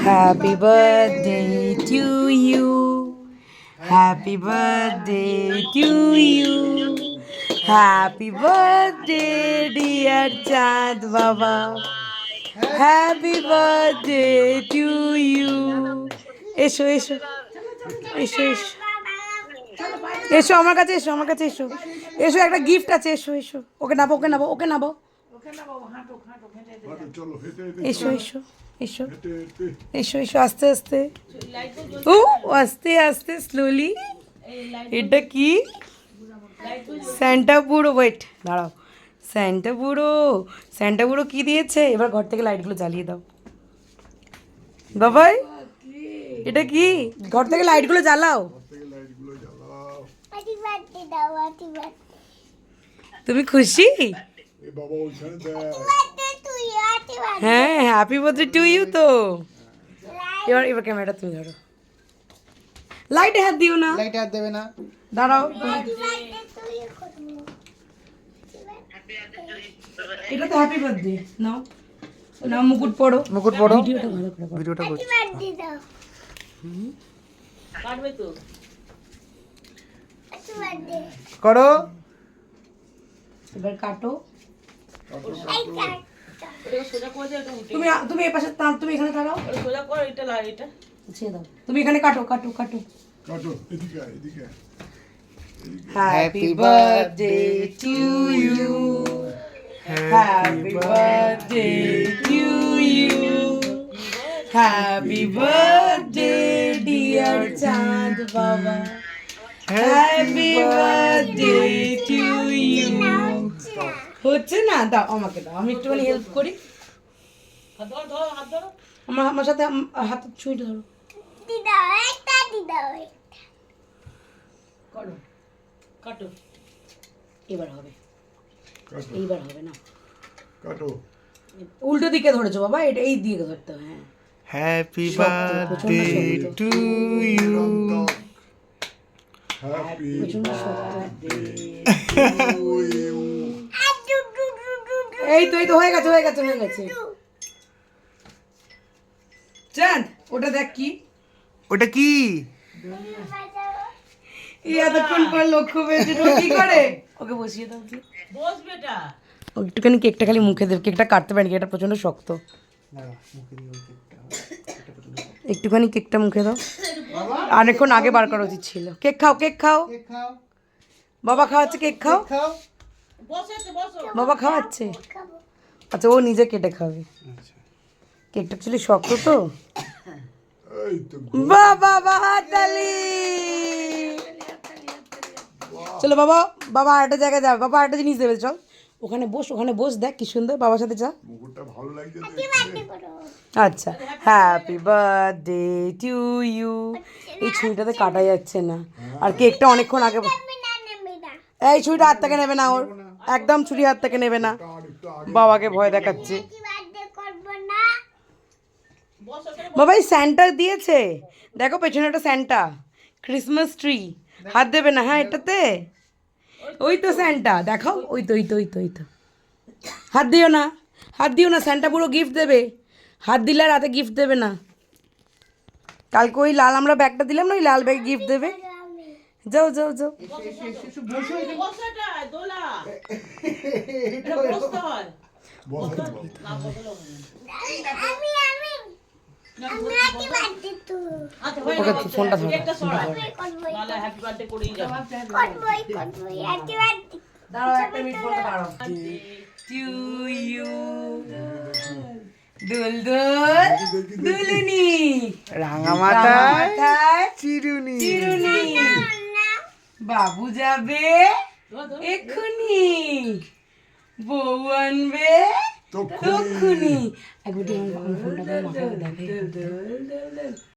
Happy birthday to you. Happy birthday to you. Happy birthday dear Chand Baba. Happy birthday to you. এসো এসো এসো এসো এসো আমার কাছে এসো আমার কাছে এসো এসো একটা গিফট আছে এসো এসো ওকে নাবো ওকে নাবো ওকে নাবো এসো এসো এসো এসো এসো আস্তে আস্তে ও আস্তে আস্তে স্লোলি এটা কি স্যান্টা বুড়ো ওয়েট দাঁড়াও স্যান্টা বুড়ো কি দিয়েছে এবার ঘর থেকে লাইটগুলো জ্বালিয়ে দাও বাবাই এটা কি ঘর থেকে লাইটগুলো জ্বালাও তুমি খুশি হ্যাঁ হ্যাপি বার্থডে টু ইউ তো এবার এবার ক্যামেরাটা তুমি ধরো লাইটে হাত দিও না লাইটে হাত দেবে না দাঁড়াও এটা তো হ্যাপি বার্থডে নাও নাও মুকুট পড়ো ভিডিওটা ভালো করে করো ভিডিওটা করছি কাটবে তো করো এবার কাটো এটা সোজা করে দে এটা উঠে তুমি তুমি এই পাশে তুমি এখানে দাঁড়াও ওটা সোজা কর এটা এটা ছেড়ে দাও তুমি এখানে কাটো কাটো কাটো কাটো এদিকে আয়, এদিকে আয়। Happy birthday to you happy birthday to you happy birthday dear চাঁদ বাবা হ্যাপি বার্থডে টু ইউ হচ্ছে না দাও আমাকে দাও আমি একটুখানি হেল্প করি হাত ধরো হাত ধরো আমার সাথে হাত ছুঁই ধরো করো কাটো এবার হবে কাটো এইবার হবে না কাটো উল্টো দিকে ধরেছো বাবা এটা এই দিকে ধরতে হবে হ্যাঁ happy birthday to you happy প্রচন্ড শক্ত ইউ এই তো হয়ে গেছে চাঁদ ওটা দেখ কি ওটা কি এতক্ষণ পর লক্ষ্য পেয়েছে তো কি করে ওকে বসিয়ে দাও কি বস বেটা ও একটুখানি কেকটা খালি মুখে দেব কেকটা কাটতে পারেনি এটা প্রচন্ড শক্ত একটুখানি কেকটা মুখে দাও অনেকক্ষণ আগে বার করা উচিত ছিল কেক খাও বাবা খাওয়াচ্ছে কেক খাও বসে বসো বাবা খাওয়াচ্ছে আচ্ছা ও নিজে কেটে খাবে কেকটা অ্যাকচুয়ালি শক্ত তো এই তো বাবা হাততালি চলো বাবা আরেকটা জায়গায় যাবে বাবা আরেকটা জিনিস দেবে চল ওখানে বস দেখ কি সুন্দর বাবার সাথে যা মুকুটটা ভালো লাগছে দেখতে আচ্ছা হ্যাপি বার্থডে টু ইউ এই ছুরিটাতে কাটা যাচ্ছে না আর কেকটা অনেকক্ষণ আগে এই ছুরিটা হাত থেকে নেবে না ওর একদম ছুরি হাত থেকে নেবে না আর একটু আগে বাবাকে ভয় দেখাচ্ছে বসো বাবা এই স্যান্টা দিয়েছে দেখো পেছনে একটা স্যান্টা ক্রিসমাস ট্রি হাত দেবে না হ্যাঁ এটাতে ওই তো স্যান্টা দেখো ওই তো হাত দিও না স্যান্টা পুরো গিফট দেবে হাত দিলে আর রাতে গিফট দেবে না কালকে ওই লাল আমরা ব্যাগটা দিলাম না ওই লাল ব্যাগ গিফট দেবে যাও বসো এটা দোলা এটা বসতে হয় বসে না বসলো আচ্ছা ভাই ওকে ফোনটা ধরো একটা সরা নালে হ্যাপি বার্থডে করেই যাও দাঁড়াও একটা মিনিট ফোনটা দাঁড়াও টু ইউ দুলুনি রাঙা মাথায় মাথায় চিরুনি চিরুনি বাবু যাবে এক্ষুনি বউ আনবে তক্ষুনি। তক্ষুনি একবার ফোনটা দাও মাথায় দেখে